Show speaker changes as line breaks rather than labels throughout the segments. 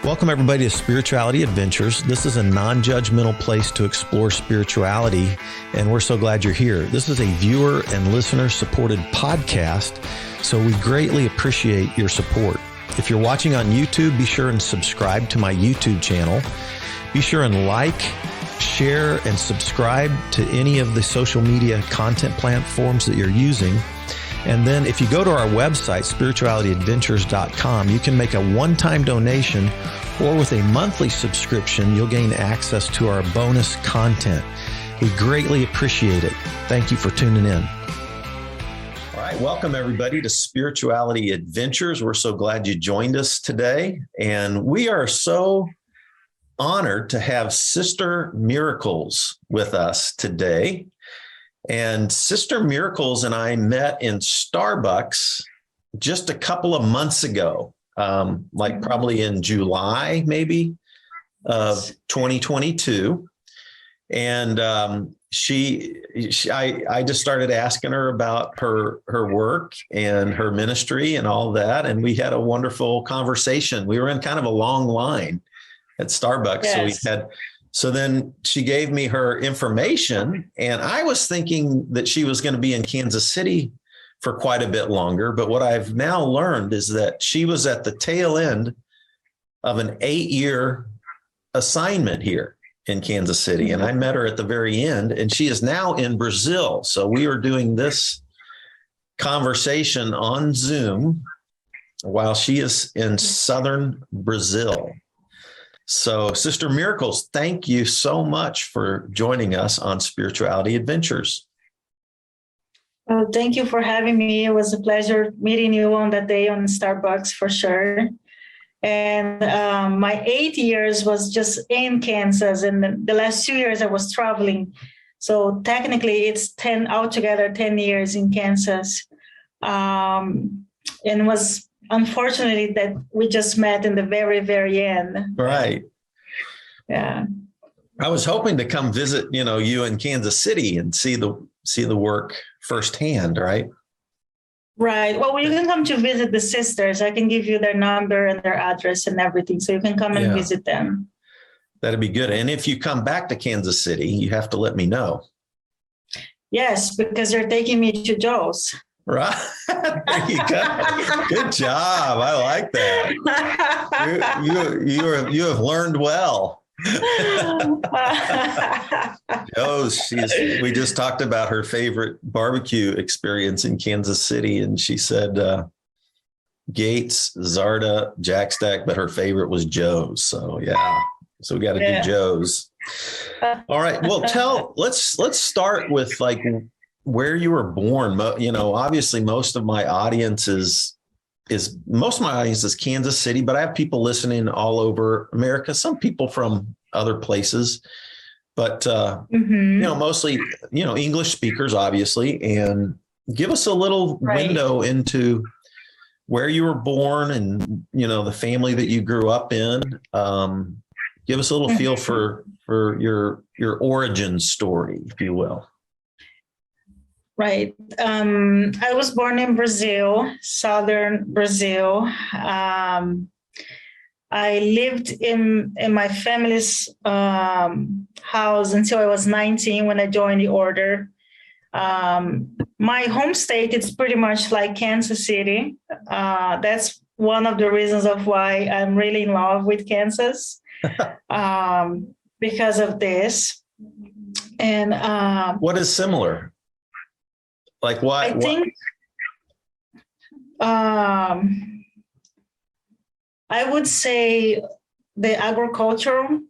Welcome, everybody, to Spirituality Adventures. This is a non-judgmental place to explore spirituality, and we're so glad you're here. This is a viewer and listener-supported podcast, so we greatly appreciate your support. If you're watching on YouTube, be sure and subscribe to my YouTube channel. Be sure and like, share, and subscribe to any of the social media content platforms that you're using. And then if you go to our website, spiritualityadventures.com, you can make a one-time donation, or with a monthly subscription, you'll gain access to our bonus content. We greatly appreciate it. Thank you for tuning in. All right, welcome everybody to Spirituality Adventures. We're so glad you joined us today. And we are so honored to have Sister Miracles with us today. And Sister Miracles and I met in Starbucks just a couple of months ago, like probably in July, maybe, of 2022. And I just started asking her about her work and her ministry and all that. And we had a wonderful conversation. We were in kind of a long line at Starbucks.
Yes.
So then she gave me her information, and I was thinking that she was going to be in Kansas City for quite a bit longer. But what I've now learned is that she was at the tail end of an 8-year assignment here in Kansas City. And I met her at the very end, and she is now in Brazil. So we are doing this conversation on Zoom while she is in southern Brazil. So, Sister Miracles, thank you so much for joining us on Spirituality Adventures.
Thank you for having me. It was a pleasure meeting you on that day on Starbucks for sure. And my 8 years was just in Kansas, and the last 2 years I was traveling. So technically it's 10 altogether, 10 years in Kansas. And it was unfortunately that we just met in the very, very end.
Right.
Yeah.
I was hoping to come visit, you in Kansas City and see the work firsthand, right?
Right. Well, you can come to visit the sisters. I can give you their number and their address and everything, so you can come and visit them.
That'd be good. And if you come back to Kansas City, you have to let me know.
Yes, because you're taking me to Joe's.
Right. There you go. Good job. I like that. You have learned well. Joe's, we just talked about her favorite barbecue experience in Kansas City, and she said Gates, Zarda, Jack Stack, but her favorite was Joe's. So yeah. So we got to do Joe's. All right. Well, let's start with like where you were born. Obviously most of my audience is Kansas City, but I have people listening all over America, some people from other places, but, mostly, English speakers, obviously, and give us a little window into where you were born and, the family that you grew up in. Give us a little feel for your origin story, if you will.
Right. I was born in Brazil, southern Brazil. I lived in my family's house until I was 19 when I joined the order. My home state is pretty much like Kansas City. That's one of the reasons of why I'm really in love with Kansas, because of this. And
what is similar? Like why?
I think I would say the agricultural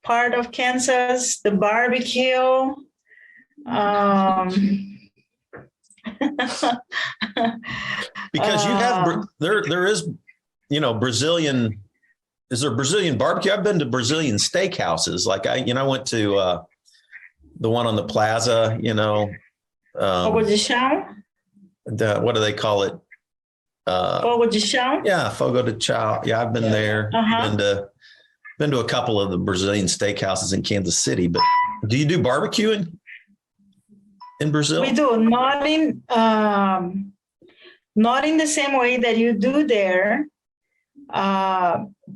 part of Kansas, the barbecue.
Because you have there is Brazilian. Is there Brazilian barbecue? I've been to Brazilian steakhouses. Like I went to the one on the plaza.
Fogo de chão?
What do they call it?
Fogo de chão?
Yeah, Fogo de Chão. Yeah, I've been there. Been to a couple of the Brazilian steakhouses in Kansas City. But do you do barbecue in Brazil?
We do, not in the same way that you do there.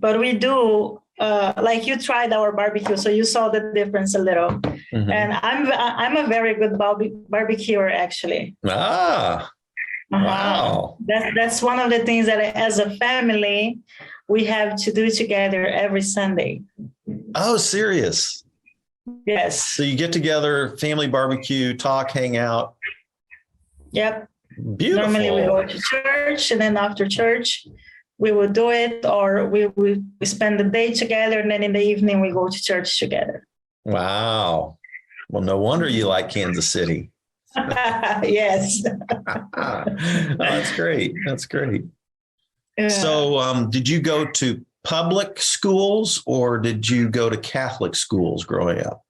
but we do, like you tried our barbecue, so you saw the difference a little.
Mhm.
And I'm a very good barbecuer, actually.
Ah, wow.
That's one of the things that as a family we have to do together every Sunday.
Oh, serious.
Yes.
So you get together, family barbecue, talk, hang out.
Yep.
Beautiful.
Normally we go to church, and then after church we will do it, or we spend the day together, and then in the evening we go to church together.
Wow. Well, no wonder you like Kansas City.
Yes.
Oh, that's great. That's great.
Yeah.
So, did you go to public schools or did you go to Catholic schools growing up?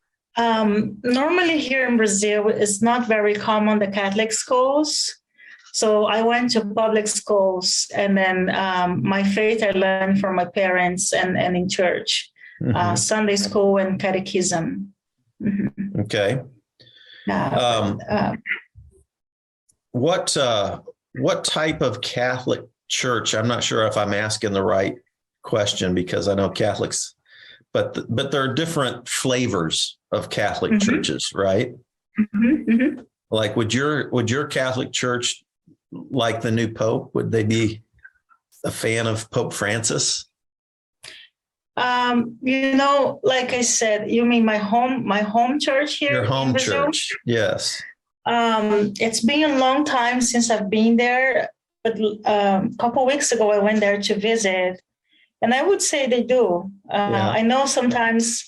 Normally here in Brazil, it's not very common, the Catholic schools. So I went to public schools, and then my faith I learned from my parents and in church,
Mhm.
Sunday school and catechism. Mhm.
Okay. What type of Catholic church? I'm not sure if I'm asking the right question, because I know Catholics, but there are different flavors of Catholic
Mhm.
churches, right?
Mhm, mhm.
Like, would your Catholic church like the new Pope? Would they be a fan of Pope Francis?
Like I said, you mean my home church here
Your
in
home
Brazil?
church, yes.
It's been a long time since I've been there, but a couple weeks ago I went there to visit, and I would say they do.
Yeah.
I know sometimes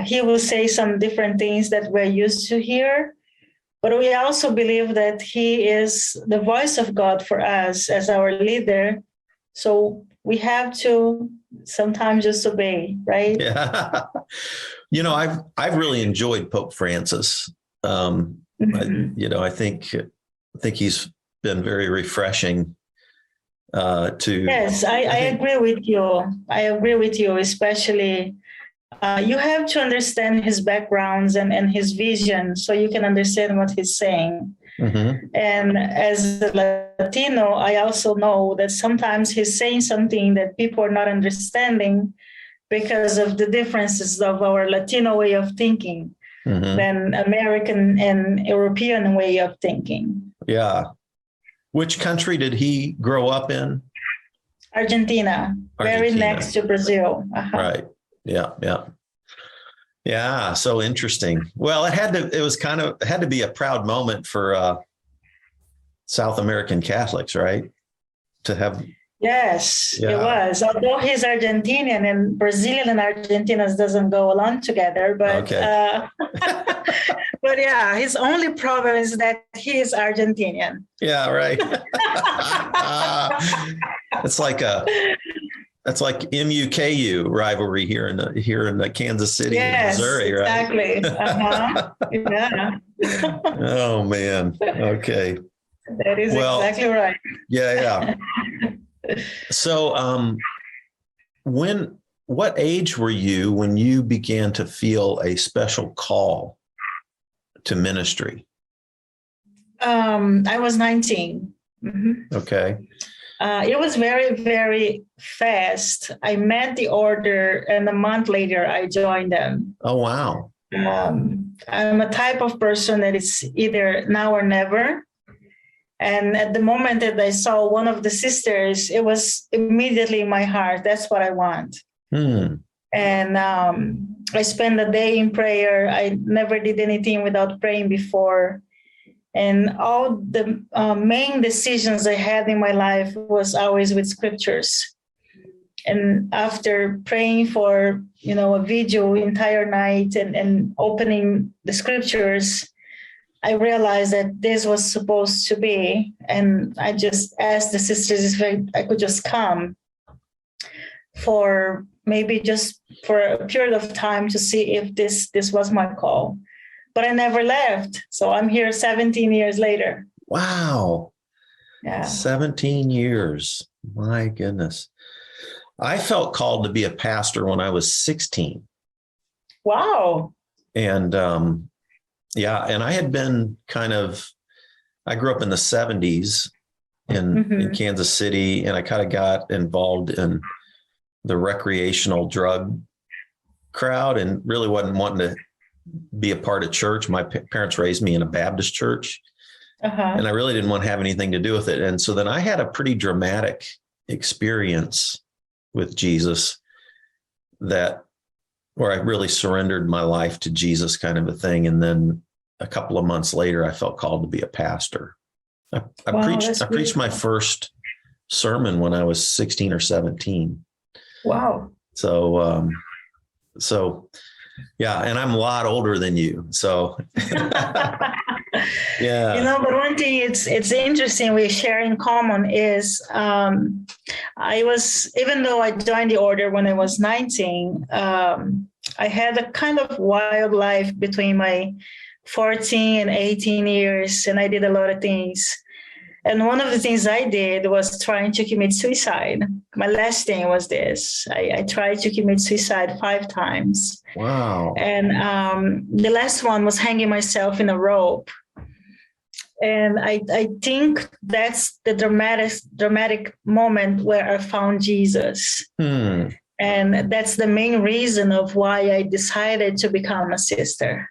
he will say some different things that we're used to here, but we also believe that he is the voice of God for us as our leader. So we have to sometimes just obey, right?
Yeah. I've really enjoyed Pope Francis.
Mhm.
I think he's been very refreshing to.
Yes, I agree with you. I agree with you, especially you have to understand his backgrounds and his vision so you can understand what he's saying.
Mhm.
And as a Latino, I also know that sometimes he's saying something that people are not understanding because of the differences of our Latino way of thinking
Mhm.
than American and European way of thinking.
Yeah. Which country did he grow up in?
Argentina, very
Argentina.
next to Brazil. Uh-huh.
Right. Yeah. Yeah. Yeah. So interesting. Well, it had to be a proud moment for South American Catholics, right? To have.
Yes,
Yeah.
it was. Although he's Argentinian, and Brazilian and Argentinians doesn't go along together, but
Okay.
but yeah, his only problem is that he is Argentinian.
Yeah. Right. It's like MUKU rivalry here in the Kansas City,
Yes,
Missouri, right?
exactly. Uh-huh. Yeah,
Oh man. Okay.
that is exactly right.
Yeah. So, what age were you when you began to feel a special call to ministry?
I was 19. Mhm.
Okay.
It was very, very fast. I met the order, and a month later, I joined them.
Oh, wow.
I'm a type of person that is either now or never. And at the moment that I saw one of the sisters, it was immediately in my heart. That's what I want.
Hmm.
And I spent a day in prayer. I never did anything without praying before. And all the main decisions I had in my life was always with scriptures. And after praying for, a vigil entire night and opening the scriptures, I realized that this was supposed to be. And I just asked the sisters if I could just come for maybe just for a period of time to see if this was my call. But I never left. So I'm here 17 years later.
Wow.
Yeah.
17 years. My goodness. I felt called to be a pastor when I was 16.
Wow.
And and I had been I grew up in the 70s in Kansas City, and I kind of got involved in the recreational drug crowd and really wasn't wanting to be a part of church. My parents raised me in a Baptist church, and I really didn't want to have anything to do with it. And so then I had a pretty dramatic experience with Jesus where I really surrendered my life to Jesus, kind of a thing. And then a couple of months later, I felt called to be a pastor. I preached my first sermon when I was 16 or 17.
Wow.
So yeah, and I'm a lot older than you. So yeah.
But one thing it's interesting we share in common is even though I joined the order when I was 19, I had a kind of wild life between my 14 and 18 years, and I did a lot of things. And one of the things I did was trying to commit suicide. My last thing was this. I tried to commit suicide 5 times.
Wow.
And the last one was hanging myself in a rope. And I think that's the dramatic moment where I found Jesus. And that's the main reason of why I decided to become a sister.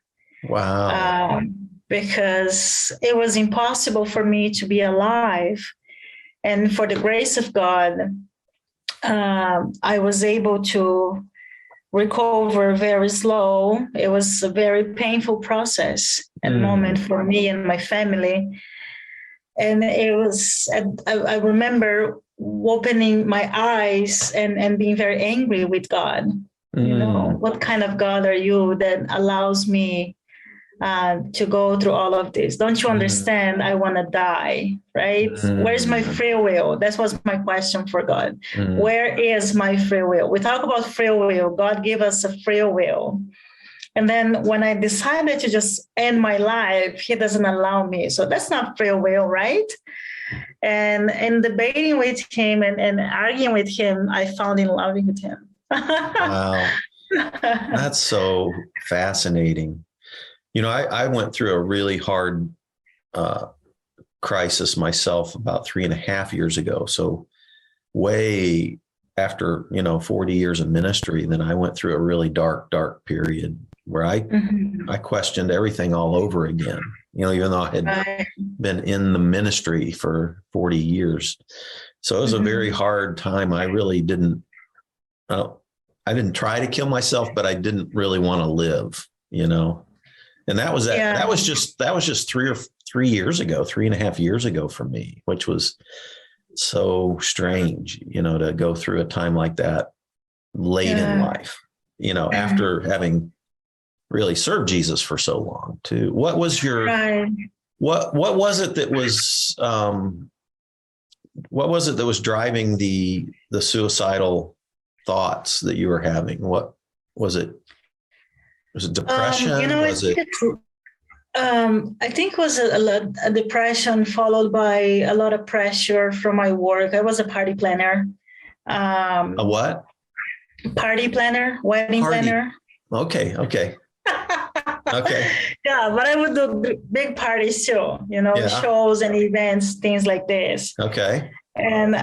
Wow.
Because it was impossible for me to be alive. And for the grace of God, I was able to recover very slow. It was a very painful process and moment for me and my family. And it was, I remember opening my eyes and being very angry with God. What kind of God are you that allows me to go through all of this? Don't you understand? I want to die, right? Where's my free will? That was my question for God. Where is my free will? We talk about free will. God gave us a free will. And then when I decided to just end my life, he doesn't allow me. So that's not free will, right? And in debating with him and arguing with him, I found in loving with him.
Wow. That's so fascinating. I went through a really hard crisis myself about 3.5 years ago. So way after, 40 years of ministry, then I went through a really dark period where I questioned everything all over again, even though I had been in the ministry for 40 years. So it was a very hard time. I really didn't try to kill myself, but I didn't really want to live, And that was that was just 3.5 years ago for me, which was so strange, to go through a time like that late in life, after having really served Jesus for so long too. What was your, what was it that was driving the suicidal thoughts that you were having? What was it? Was it depression?
I think it was a depression followed by a lot of pressure from my work. I was a party planner.
A what?
Party planner, wedding planner.
Okay. Okay.
Yeah, but I would do big parties too, shows and events, things like this.
Okay.
And,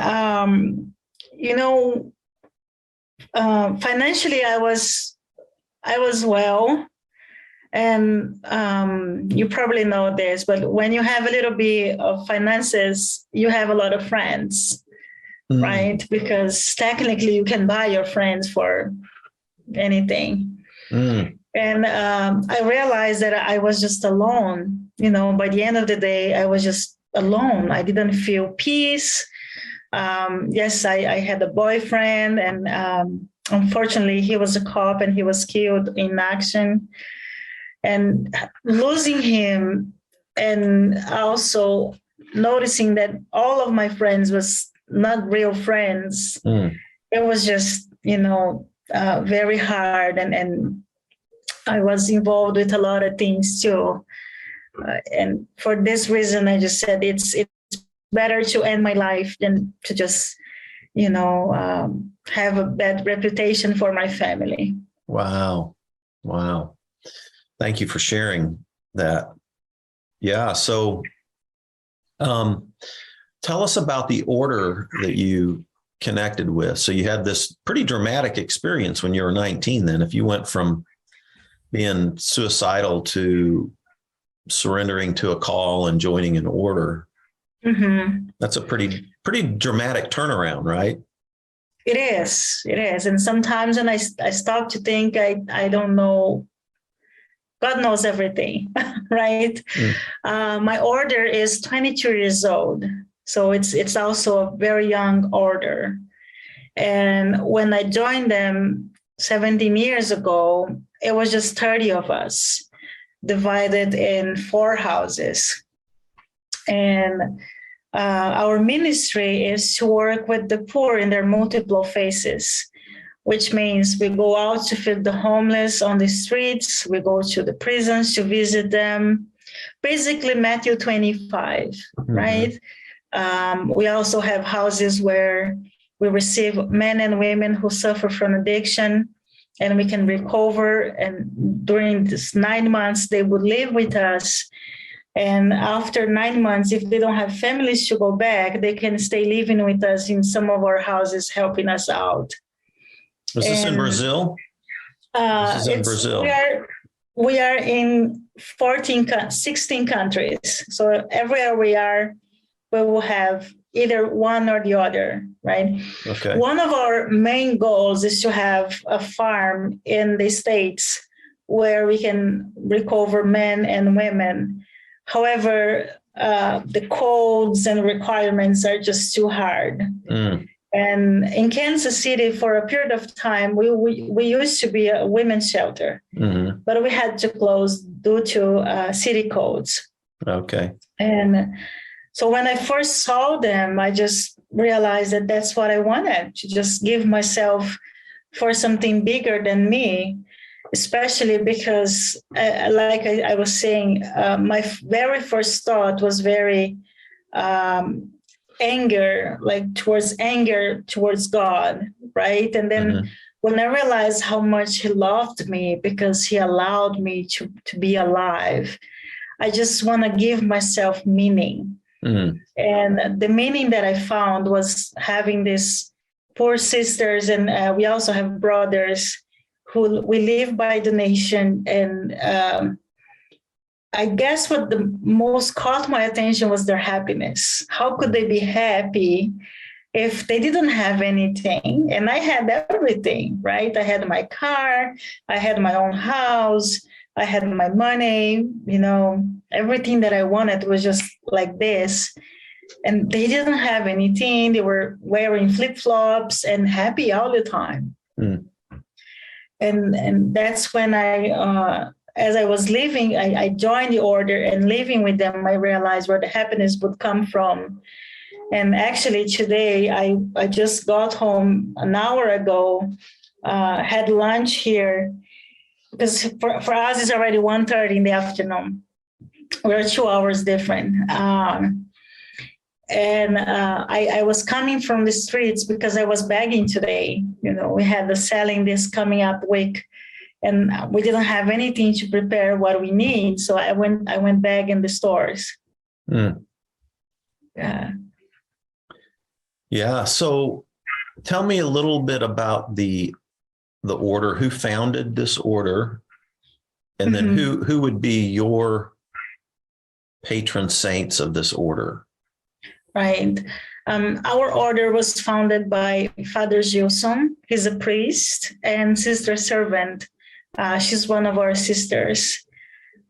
financially, I was well. And you probably know this, but when you have a little bit of finances, you have a lot of friends, right? Because technically you can buy your friends for anything. And I realized that I was just alone. By the end of the day, I was just alone. I didn't feel peace. Yes, I had a boyfriend, and unfortunately, he was a cop and he was killed in action. And losing him, and also noticing that all of my friends was not real friends. It was just, very hard. And I was involved with a lot of things too. And for this reason, I just said it's better to end my life than to just, have a bad reputation for my family.
Wow. Thank you for sharing that. Yeah. So tell us about the order that you connected with. So you had this pretty dramatic experience when you were 19. Then, if you went from being suicidal to surrendering to a call and joining an order, that's a pretty dramatic turnaround, right?
It is. And sometimes when I stop to think, I don't know. God knows everything, right? My order is 22 years old. So it's also a very young order. And when I joined them 17 years ago, it was just 30 of us divided in 4 houses. And our ministry is to work with the poor in their multiple phases, which means we go out to feed the homeless on the streets. We go to the prisons to visit them. Basically, Matthew 25, right? We also have houses where we receive men and women who suffer from addiction, and we can recover. And during this 9 months, they would live with us. And after 9 months, if they don't have families to go back, they can stay living with us in some of our houses, helping us out.
Was this in Brazil? This is in Brazil.
We are in 16 countries. So everywhere we are, we will have either one or the other, right?
Okay.
One of our main goals is to have a farm in the States where we can recover men and women. However, the codes and requirements are just too hard. And in Kansas City, for a period of time, we used to be a women's shelter, but we had to close due to city codes.
Okay.
And so when I first saw them, I just realized that that's what I wanted, to just give myself for something bigger than me, especially because, like I was saying, my very first thought was very anger towards God, right? And then when I realized how much he loved me because he allowed me to be alive, I just want to give myself meaning. And the meaning that I found was having these poor sisters, and we also have brothers who we live by donation. And I guess what the most caught my attention was their happiness. How could they be happy if they didn't have anything? And I had everything, right? I had my car, I had my own house, I had my money, everything that I wanted was just like this. And they didn't have anything. They were wearing flip-flops and happy all the time. And that's when as I was leaving, I joined the order, and living with them, I realized where the happiness would come from. And actually today, I just got home an hour ago, had lunch here, because for us, it's already 1:30 in the afternoon. We're 2 hours different. And I was coming from the streets because I was begging today. We had the selling this coming up week, and we didn't have anything to prepare what we need. So I went back in the stores.
Yeah. So tell me a little bit about the order. Who founded this order? And then who would be your patron saints of this order?
Right. Our order was founded by Father Gilson. He's a priest, and Sister Servant. She's one of our sisters.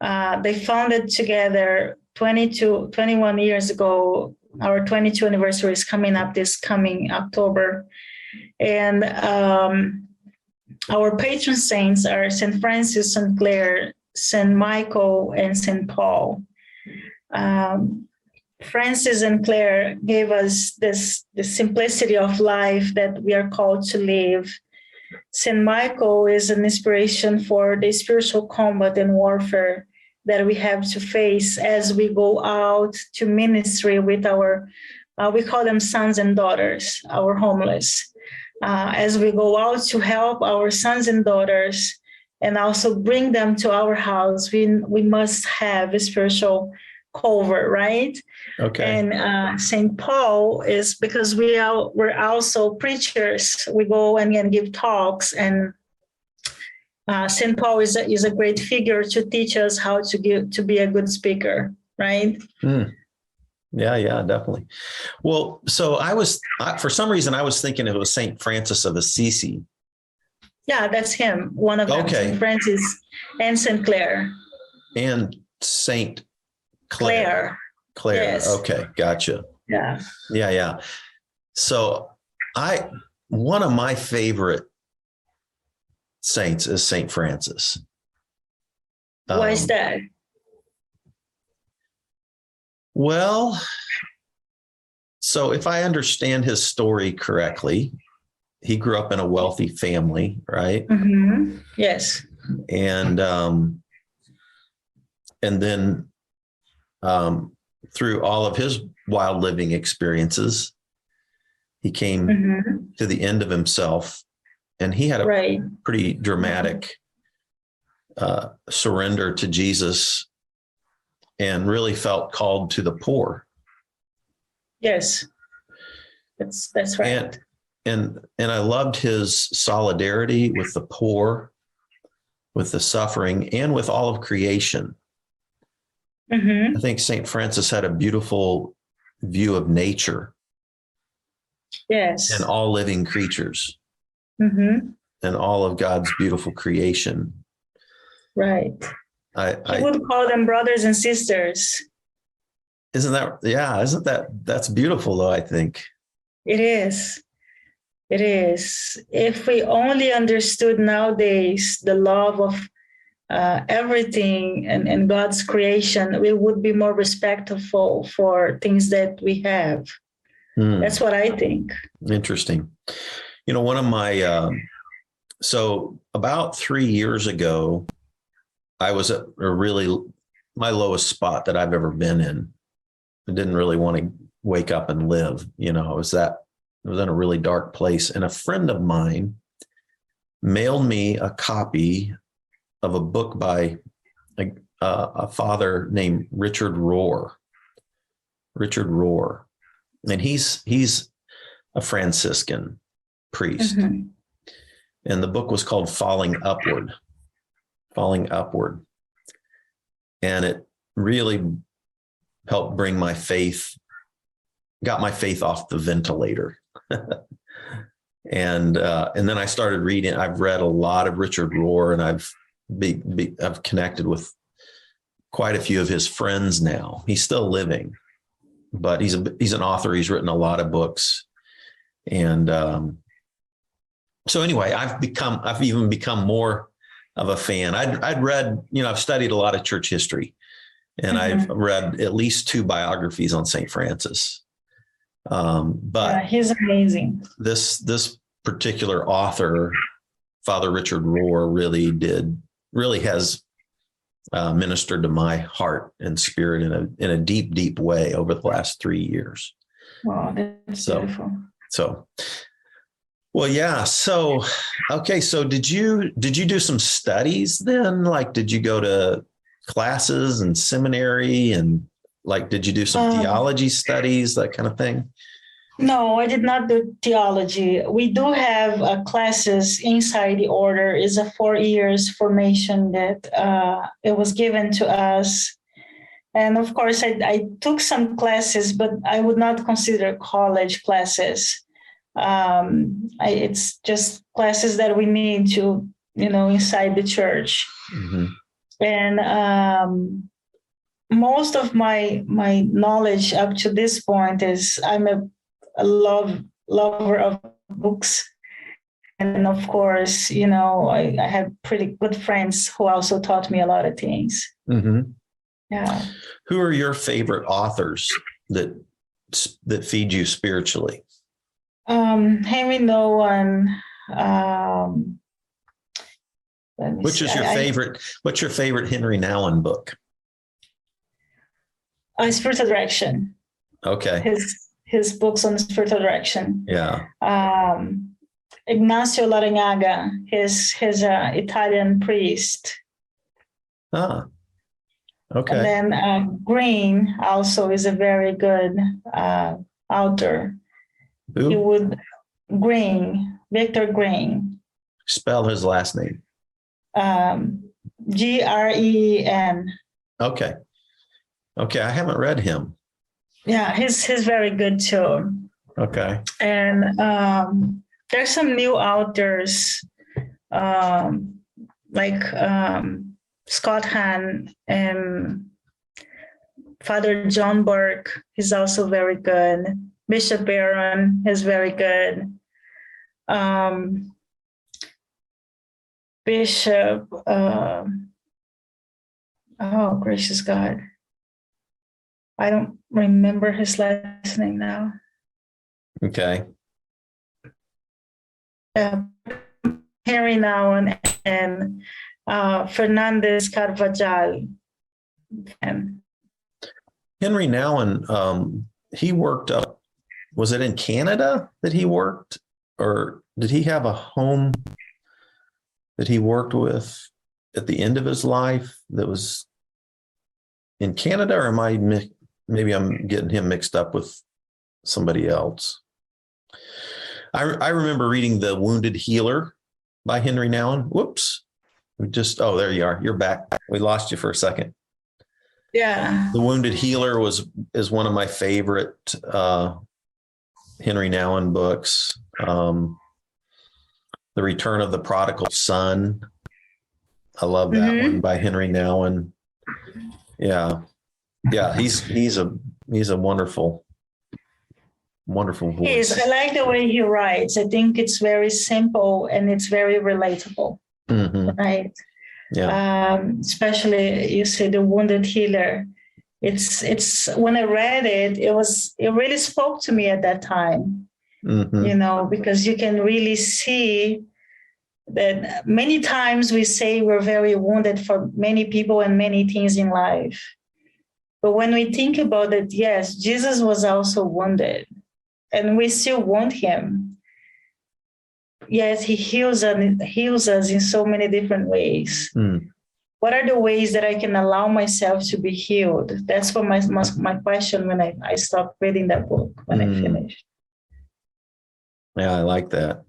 They founded together 21 years ago. Our 22nd anniversary is coming up this coming October. And our patron saints are St. Francis, St. Clare, St. Michael, and St. Paul. Francis and Clare gave us the simplicity of life that we are called to live. St. Michael is an inspiration for the spiritual combat and warfare that we have to face as we go out to ministry with our, we call them sons and daughters, our homeless. As we go out to help our sons and daughters and also bring them to our house, we must have a spiritual cover, right?
Okay.
And St. Paul is because we're also preachers. We go and give talks, and St. Paul is a great figure to teach us how to be a good speaker, right?
Yeah, definitely. Well, so for some reason, I was thinking it was St. Francis of Assisi.
Yeah, that's him. One of them,
Okay.
St. Francis and St. Clare.
And St. Clare.
Yes.
Okay, gotcha.
Yeah.
So one of my favorite saints is St. Francis.
Why is that?
Well, so if I understand his story correctly, he grew up in a wealthy family, right?
Mm-hmm. Yes.
And then through all of his wild living experiences, he came to the end of himself, and he had a pretty dramatic surrender to Jesus, and really felt called to the poor.
Yes, that's right.
And I loved his solidarity with the poor, with the suffering, and with all of creation. I think St. Francis had a beautiful view of nature.
Yes.
And all living creatures. And all of God's beautiful creation.
Right. I would call them brothers and sisters.
Isn't that's beautiful though, I think.
It is. If we only understood nowadays the love of everything and God's creation, we would be more respectful for things that we have. That's what I think.
Interesting. One of my, so about 3 years ago, I was at my lowest spot that I've ever been in. I didn't really want to wake up and live. I was in a really dark place. And a friend of mine mailed me a copy of a book by a father named Richard Rohr. And he's a Franciscan priest. And the book was called Falling Upward. And it really helped bring my faith, got my faith off the ventilator. And then I started reading. I've read a lot of Richard Rohr, and I've connected with quite a few of his friends now. He's still living, but he's an author. He's written a lot of books. And so anyway, I've even become more of a fan. I'd read, I've studied a lot of church history, and I've read at least 2 biographies on St. Francis. But
he's amazing.
This particular author, Father Richard Rohr, really has ministered to my heart and spirit in a deep, deep way over the last 3 years.
Wow, that's beautiful.
So, well, yeah. So, okay. So did you do some studies then? Like, did you go to classes and seminary, and like, did you do some theology studies, that kind of thing?
No, I did not do theology. We do have classes inside the order. It's a 4 years formation that it was given to us. And of course, I took some classes, but I would not consider college classes. It's just classes that we need to, inside the church. And most of my knowledge up to this point is I'm a lover of books. And of course, I have pretty good friends who also taught me a lot of things. Yeah.
Who are your favorite authors that feed you spiritually?
Henry Nouwen.
What's your favorite Henry Nouwen book?
Spiritual Direction.
Okay.
His books on spiritual direction.
Yeah.
Ignacio Larrañaga, his Italian priest.
Ah. Okay.
And then Green also is a very good author.
Who?
He would Victor Green.
Spell his last name.
Green.
Okay. Okay. I haven't read him.
Yeah, he's very good too.
Okay.
And there's some new authors like Scott Hahn and Father John Burke. He's also very good. Bishop Barron is very good. Bishop, oh, gracious God. I don't remember his last name now.
Okay.
Henry Nouwen and Fernandez Carvajal. And
Henry Nouwen, he worked up, was it in Canada that he worked? Or did he have a home that he worked with at the end of his life that was in Canada? Or maybe I'm getting him mixed up with somebody else. I remember reading The Wounded Healer by Henry Nouwen. Whoops. There you are. You're back. We lost you for a second.
Yeah.
The Wounded Healer is one of my favorite Henry Nouwen books. The Return of the Prodigal Son. I love that one by Henry Nouwen. Yeah. Yeah. He's a wonderful voice.
I like the way he writes. I think it's very simple and it's very relatable.
Mm-hmm.
Right.
Yeah.
Especially you say The Wounded Healer. It's when I read it, it really spoke to me at that time.
Mm-hmm.
Because you can really see that many times we say we're very wounded for many people and many things in life. But when we think about it, yes, Jesus was also wounded and we still wound him. Yes, he heals us in so many different ways.
Mm.
What are the ways that I can allow myself to be healed? That's what my question when I stopped reading that book, when I finished.
Yeah, I like that.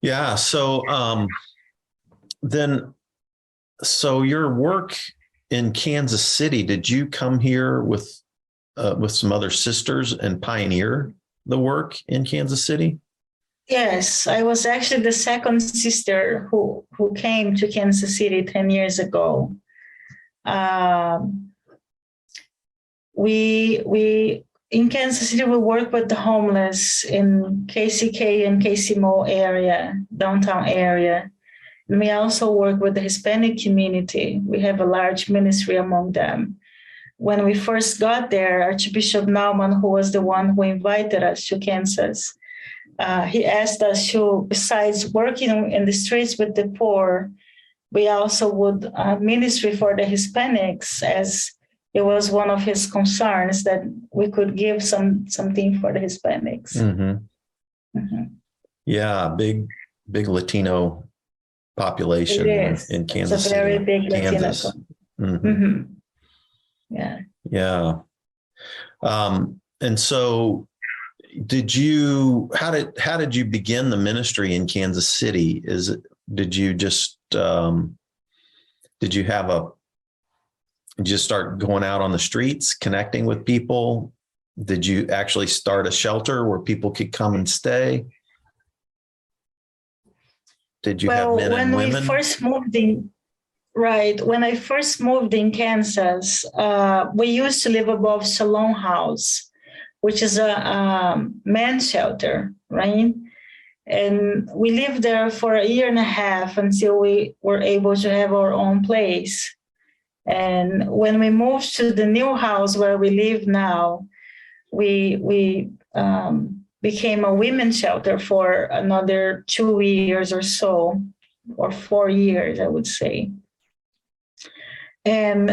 Yeah. So so your work in Kansas City, did you come here with some other sisters and pioneer the work in Kansas City? Yes,
I was actually the second sister who came to Kansas City 10 years ago. We in Kansas City, we work with the homeless in KCK and KC Mo area, downtown area. And we also work with the Hispanic community. We have a large ministry among them. When we first got there, Archbishop Naumann, who was the one who invited us to Kansas, he asked us to, besides working in the streets with the poor, we also would ministry for the Hispanics, as it was one of his concerns that we could give something for the Hispanics.
Mm-hmm. Mm-hmm. Yeah, big Latino population in Kansas City. It's a very big Kansas. Latino. Mm-hmm. Mm-hmm.
Yeah.
Yeah. And so did you begin the ministry in Kansas City? Did you just start going out on the streets, connecting with people? Did you actually start a shelter where people could come and stay? Did you have men and women? When I
first moved in Kansas, we used to live above Shalom House, which is a men's shelter, right? And we lived there for a year and a half until we were able to have our own place. And when we moved to the new house where we live now, we became a women's shelter for another 2 years or so, or 4 years, I would say. And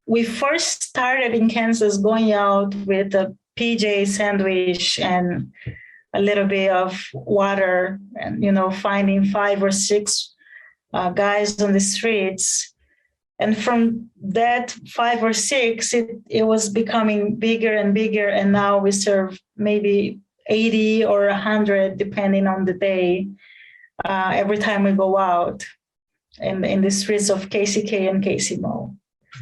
we first started in Kansas going out with a PJ sandwich and a little bit of water and, finding 5 or 6 guys on the streets. And from that 5 or 6, it was becoming bigger and bigger. And now we serve maybe 80 or 100, depending on the day, every time we go out in the streets of KCK and KC Mall.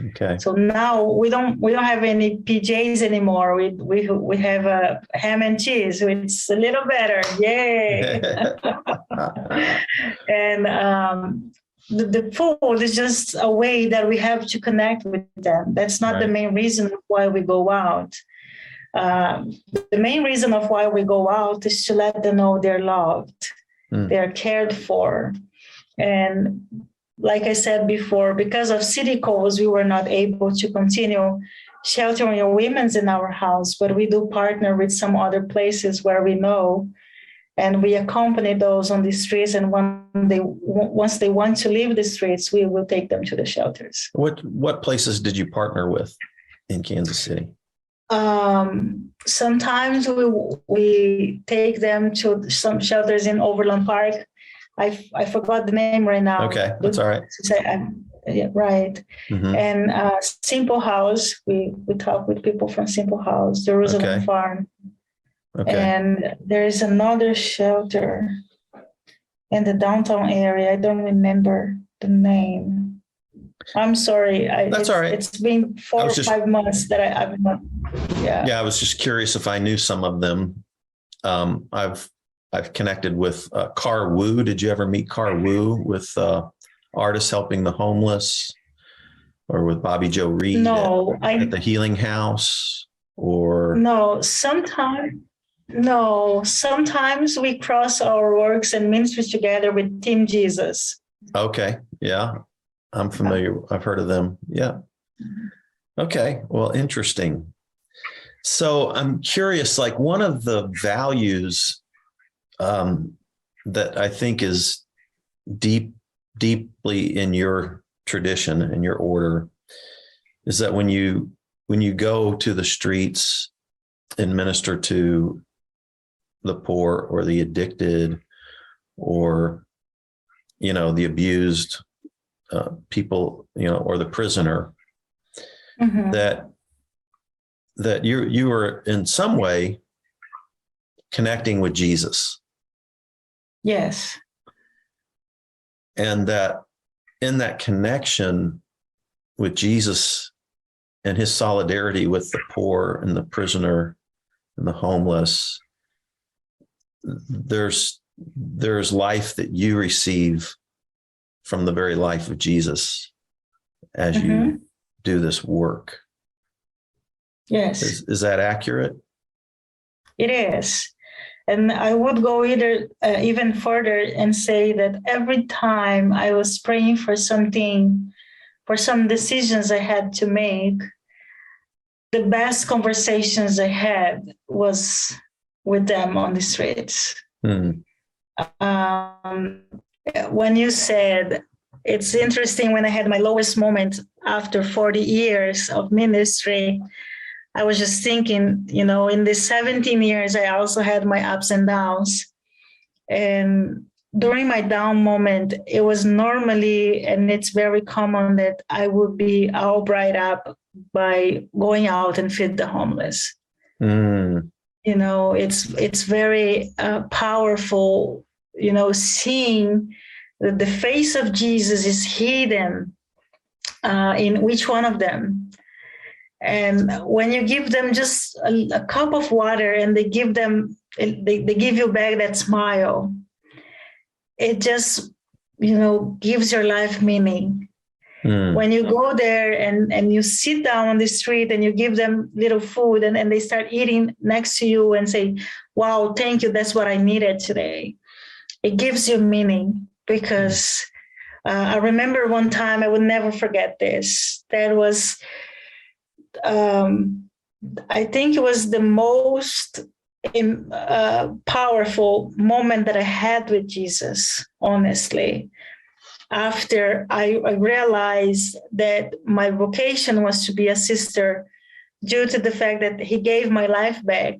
Okay.
So now we don't have any PJs anymore. We have a ham and cheese, which is a little better. Yay! And the food is just a way that we have to connect with them. That's not the main reason why we go out. The main reason of why we go out is to let them know they're loved, they're cared for. And like I said before, because of city codes, we were not able to continue sheltering our women in our house, but we do partner with some other places where we know, and we accompany those on the streets. And once they want to leave the streets, we will take them to the shelters.
What places did you partner with in Kansas City?
Sometimes we take them to some shelters in Overland Park. I forgot the name right now.
Okay, that's all right.
Yeah, right.
Mm-hmm.
And Simple House, we talk with people from Simple House, Jerusalem Farm.
Okay.
And there is another shelter in the downtown area. I don't remember the name. I'm sorry.
That's all right.
It's been 4 or 5 months that I've not. Yeah.
Yeah, I was just curious if I knew some of them. I've connected with Car Wu. Did you ever meet Car Wu with Artists Helping the Homeless, or with Bobby Joe Reed at the Healing House? Or
sometimes we cross our works and ministries together with Team Jesus.
Okay, yeah, I'm familiar. I've heard of them. Yeah. Okay, well, interesting. So I'm curious, like one of the values that I think is deeply in your tradition and your order is that when you go to the streets and minister to the poor or the addicted or, the abused people, or the prisoner, that you are in some way connecting with Jesus.
Yes.
And that in that connection with Jesus and his solidarity with the poor and the prisoner and the homeless, there's life that you receive from the very life of Jesus as you do this work.
Yes.
Is that accurate?
It is. And I would go even further and say that every time I was praying for some decisions I had to make, the best conversations I had was with them on the streets. When you said, it's interesting, when I had my lowest moment after 40 years of ministry, I was just thinking, in the 17 years, I also had my ups and downs. And during my down moment, it was normally, and it's very common, that I would be all bright up by going out and feed the homeless. It's very powerful, seeing that the face of Jesus is hidden in each one of them. And when you give them just a cup of water and they give you back that smile, it just, gives your life meaning. When you go there and you sit down on the street and you give them little food and they start eating next to you and say, wow, thank you, that's what I needed today. It gives you meaning, because I remember one time, I would never forget this. That was, I think it was the most powerful moment that I had with Jesus, honestly. After I realized that my vocation was to be a sister, due to the fact that he gave my life back,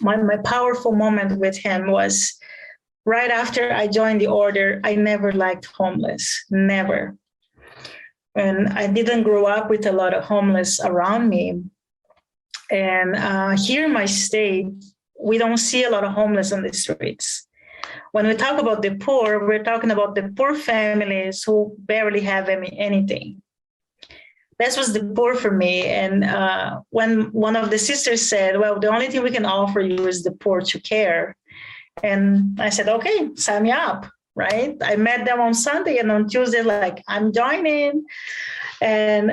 my powerful moment with him was right after I joined the order. I never liked homeless, never. And I didn't grow up with a lot of homeless around me. And here in my state, we don't see a lot of homeless on the streets. When we talk about the poor, we're talking about the poor families who barely have anything. That was the poor for me. And when one of the sisters said, well, the only thing we can offer you is the poor to care. And I said, okay, sign me up, right? I met them on Sunday, and on Tuesday, like, I'm joining. And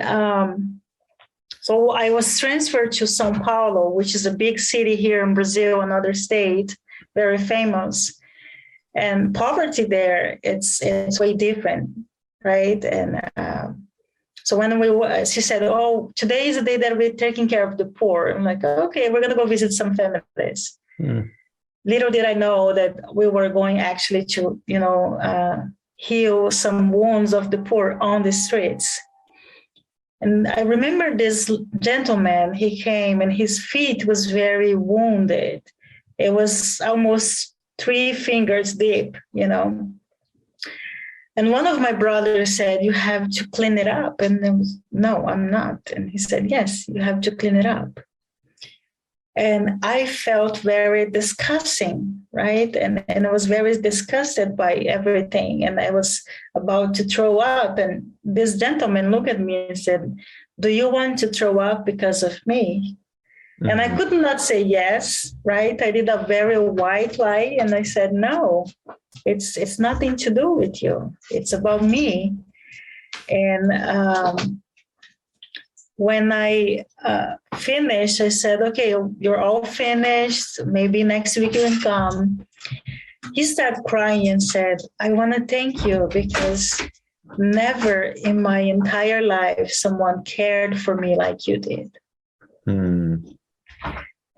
so I was transferred to São Paulo, which is a big city here in Brazil, another state, very famous. And poverty there, it's way different, right? And so when she said, oh, today is the day that we're taking care of the poor. I'm like, okay, we're going to go visit some families. Mm. Little did I know that we were going actually to, heal some wounds of the poor on the streets. And I remember this gentleman, he came and his feet was very wounded. It was almost 3 fingers deep, And one of my brothers said, you have to clean it up. And I was, no, I'm not. And he said, yes, you have to clean it up. And I felt very disgusting, right? And I was very disgusted by everything. And I was about to throw up. And this gentleman looked at me and said, do you want to throw up because of me? Mm-hmm. And I could not say yes, right? I did a very white lie. And I said, no, it's nothing to do with you. It's about me. And when I finished, I said, okay, you're all finished. Maybe next week you can come. He started crying and said, I want to thank you because never in my entire life someone cared for me like you did. Mm.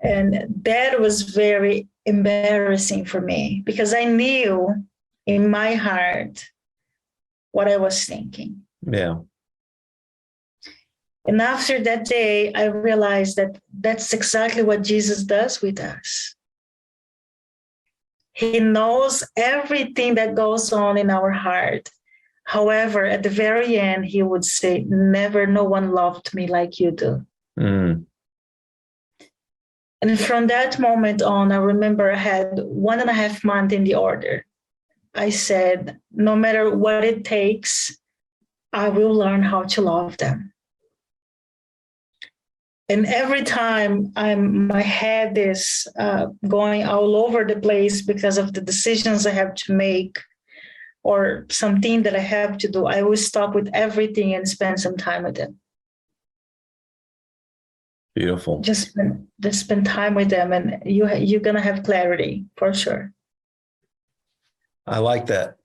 And that was very embarrassing for me because I knew in my heart what I was thinking.
Yeah.
And after that day, I realized that that's exactly what Jesus does with us. He knows everything that goes on in our heart. However, at the very end, he would say, never, no one loved me like you do. Mm. And from that moment on, I remember I had 1.5 months in the order. I said, no matter what it takes, I will learn how to love them. And every time my head is going all over the place because of the decisions I have to make or something that I have to do, I will stop with everything and spend some time with them.
Beautiful.
Just spend time with them, and you're gonna have clarity for sure.
I like that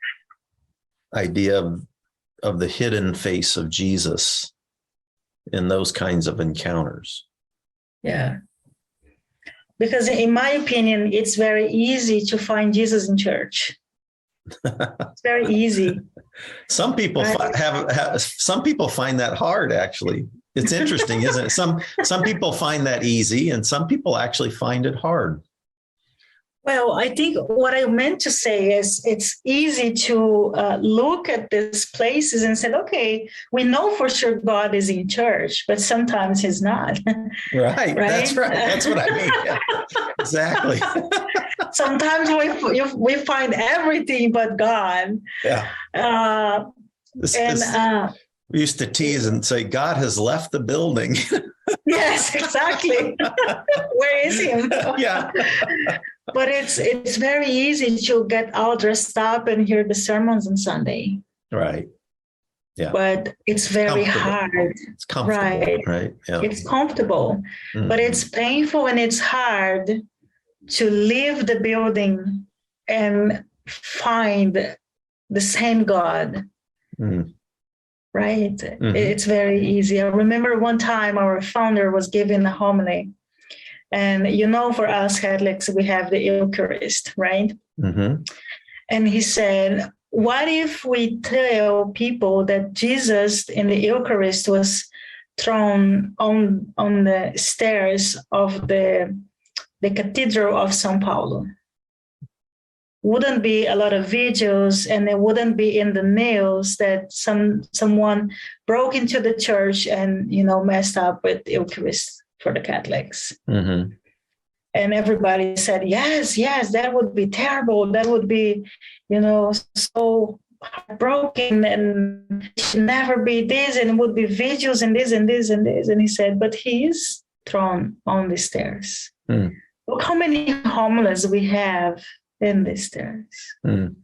idea of the hidden face of Jesus in those kinds of encounters.
Yeah. Because in my opinion, it's very easy to find Jesus in church. It's very easy.
Some people some people find that hard, actually. It's interesting, isn't it? Some people find that easy, and some people actually find it hard.
Well, I think what I meant to say is it's easy to look at these places and say, okay, we know for sure God is in church, but sometimes he's not.
Right? That's right. That's what I mean. Yeah. Exactly.
Sometimes we find everything but God.
Yeah. We used to tease and say, God has left the building.
Yes, exactly. Where is he?
Yeah.
But it's very easy to get all dressed up and hear the sermons on Sunday.
Right. Yeah.
But it's very hard.
It's comfortable. Right. Yeah.
It's comfortable, mm-hmm. But it's painful and it's hard to leave the building and find the same God. Mm. Right? Mm-hmm. It's very easy. I remember one time our founder was giving a homily. And for us Catholics, we have the Eucharist, right? Mm-hmm. And he said, what if we tell people that Jesus in the Eucharist was thrown on the stairs of the Cathedral of São Paulo? wouldn't be a lot of videos, and it wouldn't be in the news that someone broke into the church and, messed up with Eucharist for the Catholics.
Mm-hmm.
And everybody said, yes, that would be terrible. That would be, so heartbroken, and it should never be this, and it would be videos and this and this and this. And he said, but he is thrown on the stairs.
Mm.
Look how many homeless we have in the stairs.
Mm.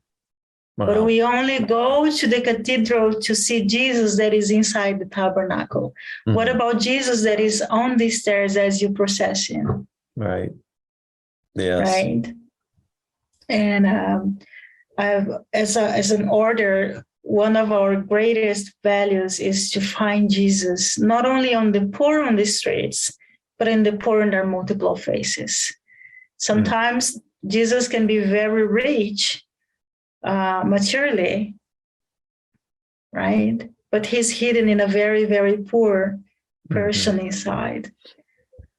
Wow.
But we only go to the cathedral to see Jesus that is inside the tabernacle. Mm-hmm. What about Jesus that is on the stairs as you process him?
Right. Yes.
Right. And as an order, one of our greatest values is to find Jesus, not only on the poor on the streets, but in the poor in their multiple faces. Sometimes Jesus can be very rich materially, right? But he's hidden in a very, very poor person inside.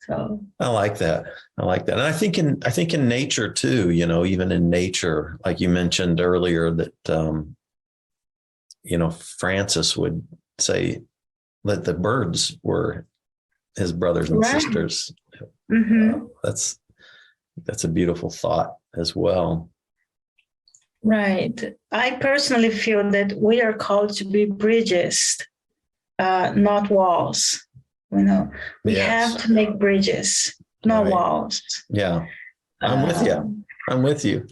So
I like that. And I think in nature too, even in nature, like you mentioned earlier, that, Francis would say that the birds were his brothers and sisters.
Mm-hmm.
That's a beautiful thought as well.
Right. I personally feel that we are called to be bridges, not walls. We have to make bridges, not walls.
Yeah. I'm with you.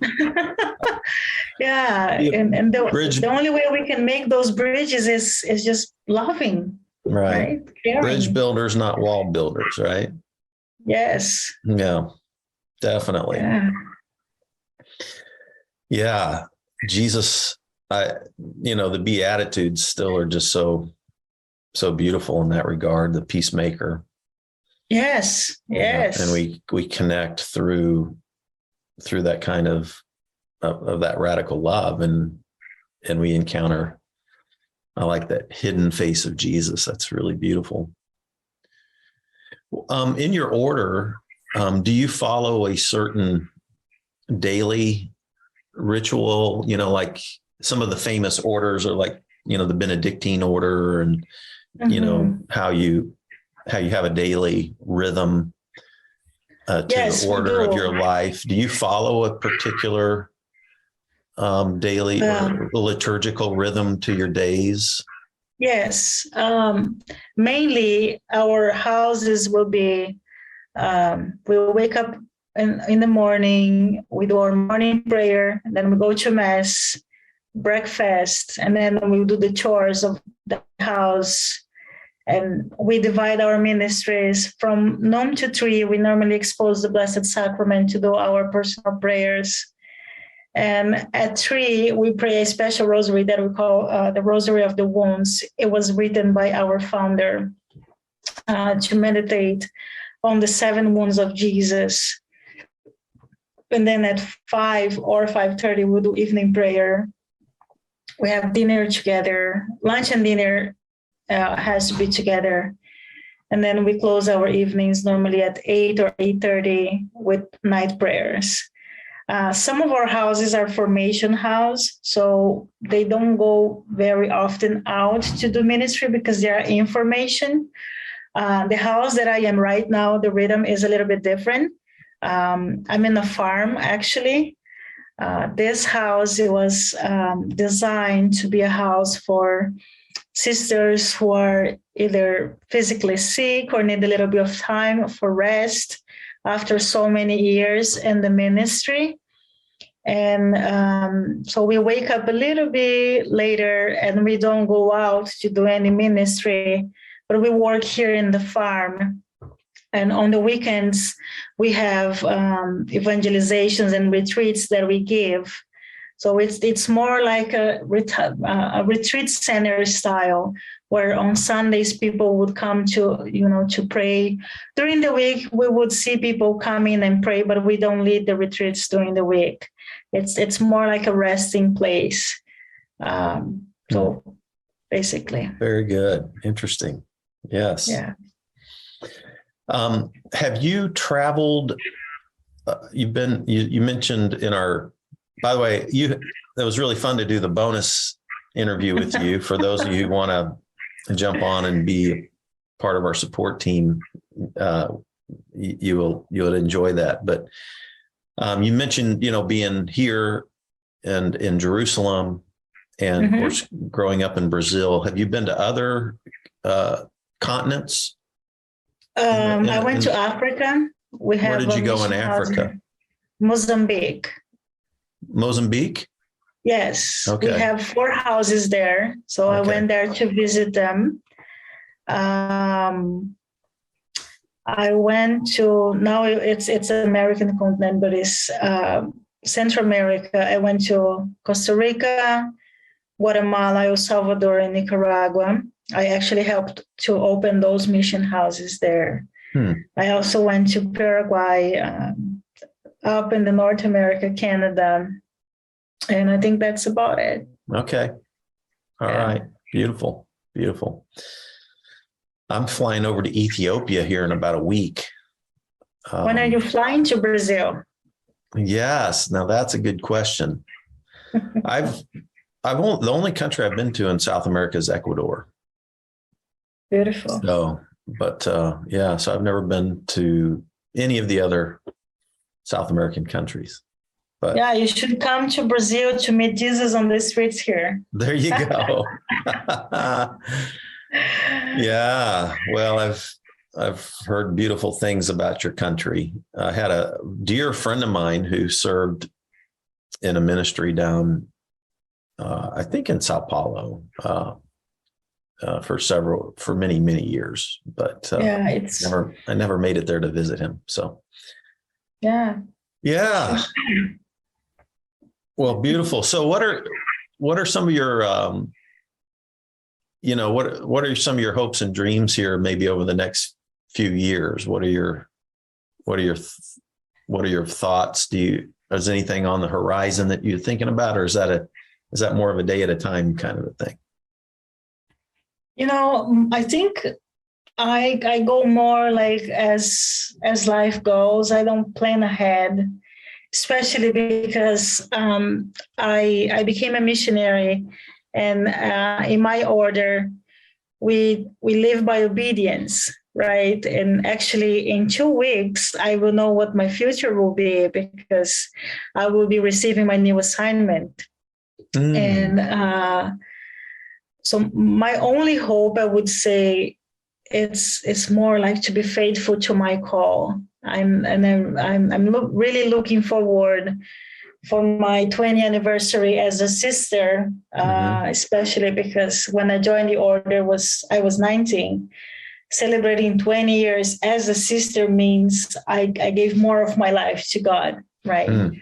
Yeah. And the only way we can make those bridges is just loving.
Right. Bridge builders, not wall builders, right?
Yes.
Yeah, definitely. Yeah. Jesus, the Beatitudes still are just so beautiful in that regard, the peacemaker.
Yes.
And we connect through that kind of that radical love, and we encounter, I like that hidden face of Jesus. That's really beautiful. In your order, do you follow a certain daily ritual? Like some of the famous orders are like, the Benedictine order, and how you have a daily rhythm to the order of your life. Do you follow a particular daily or liturgical rhythm to your days?
Yes. Mainly our houses will be, we'll wake up in the morning, we do our morning prayer, and then we go to mass, breakfast, and then we do the chores of the house. And we divide our ministries from noon to 3. We normally expose the Blessed Sacrament to do our personal prayers. And at 3, we pray a special rosary that we call the Rosary of the Wounds. It was written by our founder to meditate on the 7 wounds of Jesus. And then at 5 or 5:30, we'll do evening prayer. We have dinner together. Lunch and dinner has to be together. And then we close our evenings normally at 8 or 8:30 with night prayers. Some of our houses are formation house, so they don't go very often out to do ministry because they are in formation. The house that I am right now, the rhythm is a little bit different. I'm in a farm, actually. This house, it was designed to be a house for sisters who are either physically sick or need a little bit of time for rest after so many years in the ministry. And so we wake up a little bit later and we don't go out to do any ministry, but we work here in the farm. And on the weekends, we have evangelizations and retreats that we give. So it's more like a retreat center style, where on Sundays people would come to pray. During the week, we would see people come in and pray, but we don't lead the retreats during the week. It's more like a resting place. So basically.
Very good. Interesting. Yes.
Yeah.
Have you traveled? You mentioned in our By the way, it was really fun to do the bonus interview with you. For those of you who want to jump on and be part of our support team, you'll enjoy that. But you mentioned, being here and in Jerusalem, and of course, growing up in Brazil. Have you been to other continents?
I went to Africa.
Where did you go in Africa?
Mozambique.
Mozambique?
Yes.
Okay.
We have 4 houses there. So I went there to visit them. I went to, now it's an American continent, but it's Central America. I went to Costa Rica, Guatemala, El Salvador, and Nicaragua. I actually helped to open those mission houses there. I also went to Paraguay, up in the North America, Canada, and I think that's about it.
Okay. All right. Beautiful. Beautiful. I'm flying over to Ethiopia here in about a week.
When are you flying to Brazil?
Yes. Now that's a good question. The only country I've been to in South America is Ecuador.
Beautiful.
So, but so I've never been to any of the other South American countries. But
yeah, you should come to Brazil to meet Jesus on the streets here.
There you go. Yeah. Well, I've heard beautiful things about your country. I had a dear friend of mine who served in a ministry down, I think in Sao Paulo, for many, many years, but I never made it there to visit him. So, yeah. Well, beautiful. So what are some of your, what are some of your hopes and dreams here, maybe over the next few years? What are your thoughts? Is anything on the horizon that you're thinking about, or is that more of a day at a time kind of a thing?
I think I go more like as life goes. I don't plan ahead, especially because I became a missionary, and in my order, we live by obedience, right? And actually, in 2 weeks, I will know what my future will be, because I will be receiving my new assignment. And so my only hope, I would say, it's more like to be faithful to my call. I'm really looking forward for my 20th anniversary as a sister, especially because when I joined the order I was 19. Celebrating 20 years as a sister means I gave more of my life to God, right?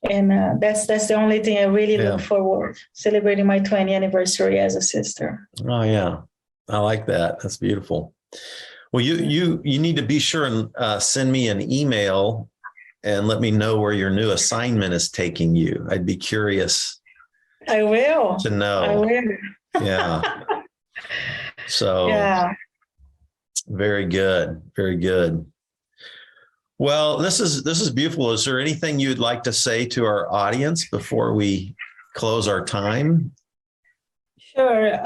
And that's the only thing I really look forward, celebrating my 20th anniversary as a sister.
Oh, yeah. I like that. That's beautiful. Well, you need to be sure and send me an email and let me know where your new assignment is taking you. I'd be curious.
I will.
To know.
I will.
Yeah. So.
Yeah.
Very good. Very good. Well, this is beautiful. Is there anything you'd like to say to our audience before we close our time?
Sure.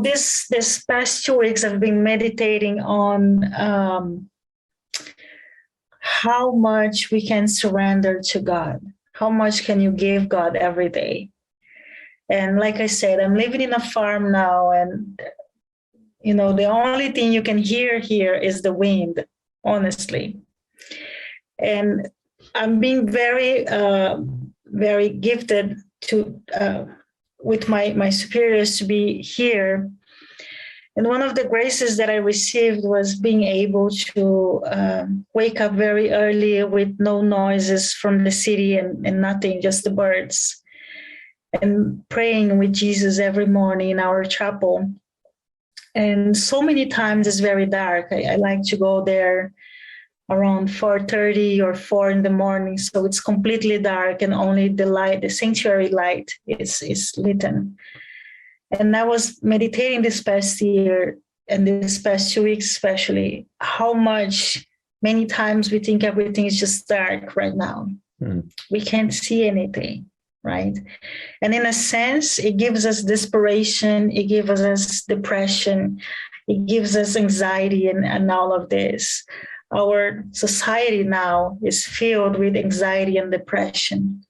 This past 2 weeks, I've been meditating on how much we can surrender to God. How much can you give God every day? And like I said, I'm living in a farm now, and the only thing you can hear here is the wind, honestly. And I'm being very, very gifted to with my superiors to be here. And one of the graces that I received was being able to wake up very early with no noises from the city and nothing, just the birds, and praying with Jesus every morning in our chapel. And so many times it's very dark. I like to go there around 4:30 or 4 in the morning. So it's completely dark and only the light, the sanctuary light is lit. And I was meditating this past year and this past 2 weeks, especially, how many times we think everything is just dark right now. We can't see anything, right? And in a sense, it gives us desperation, it gives us depression, it gives us anxiety and all of this. Our society now is filled with anxiety and depression.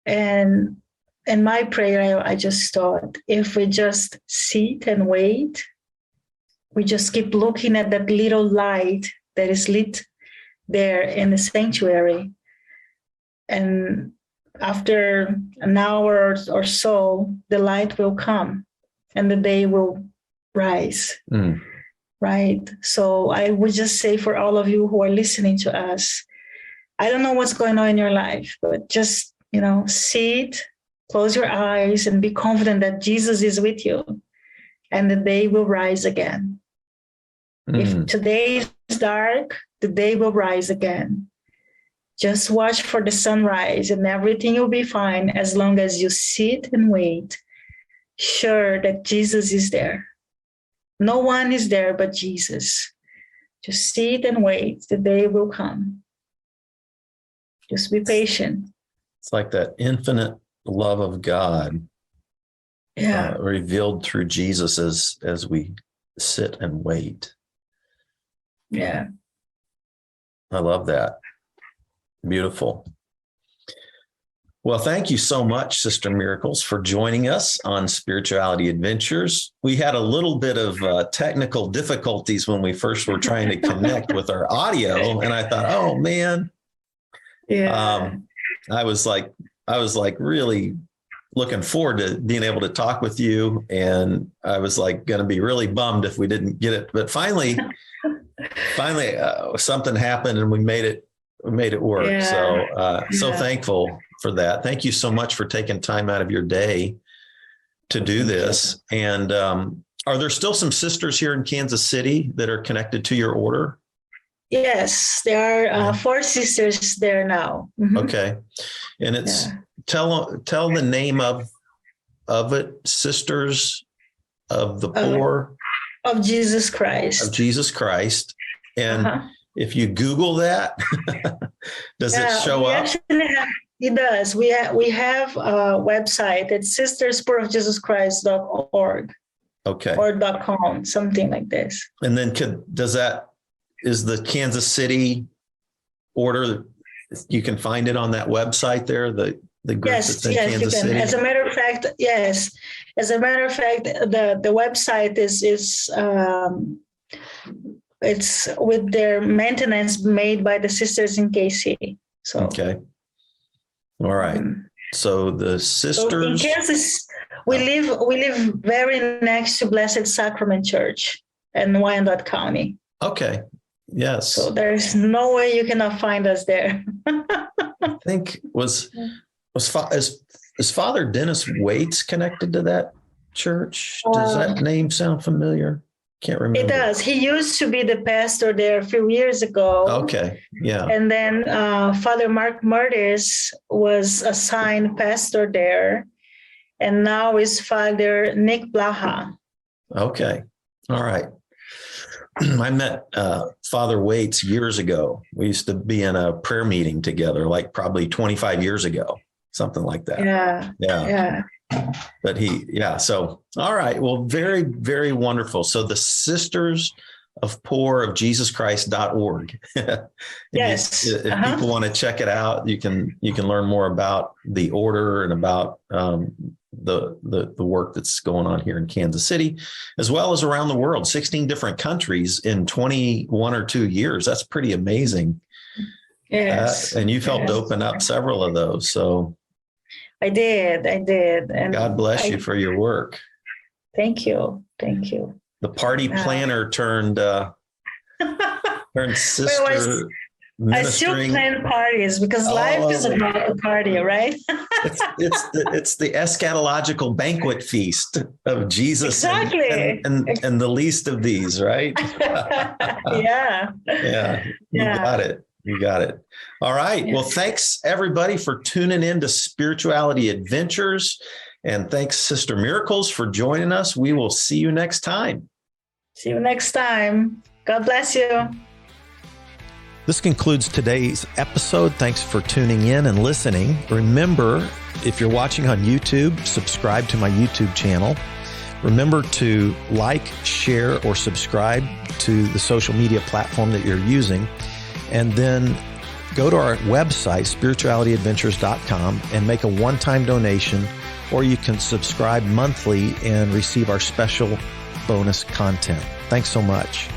And in my prayer, I just thought, if we just sit and wait, we just keep looking at that little light that is lit there in the sanctuary. And after an hour or so, the light will come and the day will rise. Right? So I would just say for all of you who are listening to us, I don't know what's going on in your life, but just, sit, close your eyes, and be confident that Jesus is with you and the day will rise again. If today is dark, the day will rise again. Just watch for the sunrise and everything will be fine as long as you sit and wait, sure that Jesus is there. No one is there but Jesus. Just sit and wait. The day will come. Just be patient.
It's like that infinite love of God revealed through Jesus as we sit and wait.
Yeah.
I love that. Beautiful. Well, thank you so much, Sister Miracles, for joining us on Spirituality Adventures. We had a little bit of technical difficulties when we first were trying to connect with our audio, and I thought, oh man, I was like really looking forward to being able to talk with you, and I was like going to be really bummed if we didn't get it, but finally, something happened and we made it work. Yeah. So thankful for that. Thank you so much for taking time out of your day to do this. And are there still some sisters here in Kansas City that are connected to your order?
Yes, there are 4 sisters there now. Mm-hmm.
Okay. And it's tell the name of it, Sisters of the Poor
of Jesus Christ.
Of Jesus Christ. And if you Google that, does it show up?
It does. We have a website. It's sisterspoorofjesuschrist.org.
Okay.
Or .com, something like this.
And then is the Kansas City order, you can find it on that website there, the group that's in Kansas City?
As a matter of fact, yes. As a matter of fact, the website is it's with their maintenance made by the sisters in KC. So
okay. All right. So the sisters. So
in Kansas, we live very next to Blessed Sacrament Church in Wyandotte County.
Okay. Yes.
So there's no way you cannot find us there.
I think is Father Dennis Waits connected to that church? Does that name sound familiar? Can't remember.
It does. He used to be the pastor there a few years ago.
Okay. Yeah.
And then Father Mark Murtis was assigned pastor there. And now is Father Nick Blaha.
Okay. All right. I met Father Waits years ago. We used to be in a prayer meeting together, like probably 25 years ago, something like that. Yeah. But so, all right. Well, very, very wonderful. So the Sisters of Poor of Jesus Christ.org.
Yes.
If people want to check it out, you can learn more about the order and about the work that's going on here in Kansas City, as well as around the world, 16 different countries in 21 or 2 years. That's pretty amazing.
Yes.
And you've helped open up several of those. So
I did. And
God bless you for your work.
Thank you.
The party planner turned sister.
I still plan parties because life is about a party, right?
it's the eschatological banquet feast of Jesus.
Exactly.
And the least of these, right?
Yeah.
You got it. All right. Yeah. Well, thanks everybody for tuning in to Spirituality Adventures. And thanks, Sister Miracles, for joining us. We will see you next time.
See you next time. God bless you.
This concludes today's episode. Thanks for tuning in and listening. Remember, if you're watching on YouTube, subscribe to my YouTube channel. Remember to like, share, or subscribe to the social media platform that you're using. And then go to our website, spiritualityadventures.com, and make a one-time donation, or you can subscribe monthly and receive our special bonus content. Thanks so much.